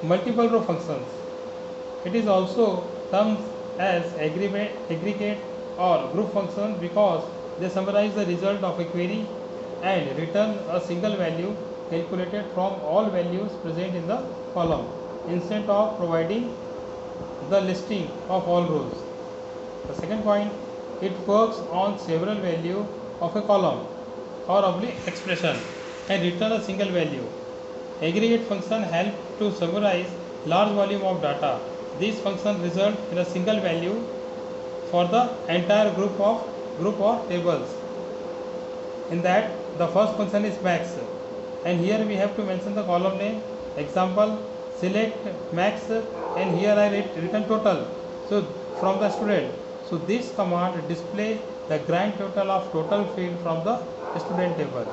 multiple row functions. It is also termed as aggregate or group function because they summarize the result of a query and return a single value calculated from all values present in the column instead of providing the listing of all rows. The second point, it works on several values of a column or oblique expression and return a single value. Aggregate function help to summarize large volume of data. These functions result in a single value for the entire group or tables. In that, the first function is max, and here we have to mention the column name. Example, select max, and here I written total. So from the student. So this command display the grand total of total field from the student table.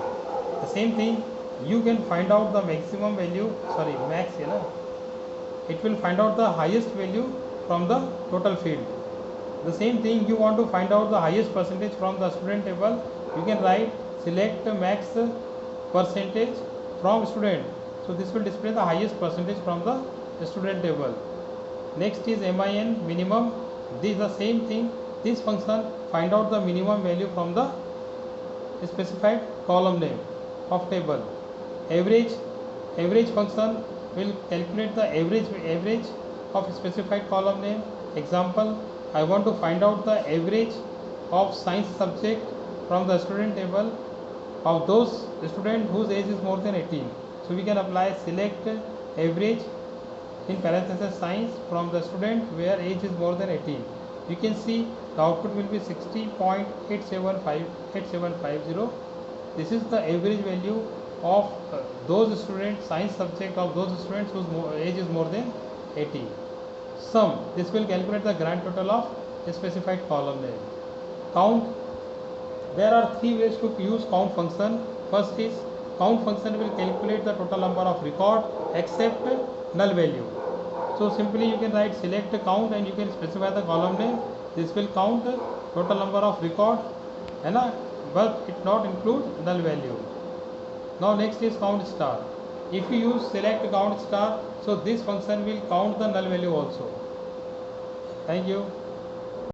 The same thing, you can find out the maximum value, max, it will find out the highest value from the total field. The same thing, you want to find out the highest percentage from the student table, you can write select max percentage from student. So this will display the highest percentage from the student table. Next is min minimum. This is the same thing. This function find out the minimum value from the specified column name of table. Average function will calculate the average of specified column name. Example, I want to find out the average of science subject from the student table of those students whose age is more than 18. So we can apply select average in parenthesis science from the student where age is more than 18. You can see the output will be 60.8750. This is the average value of those students, science subject of those students whose age is more than 18. Sum, this will calculate the grand total of a specified column name. Count, there are three ways to use count function. First is count function will calculate the total number of record except null value. So simply you can write select count and you can specify the column name. This will count total number of record, but it not include null value. Now next is count star. If you use select count star, so this function will count the null value also. Thank you.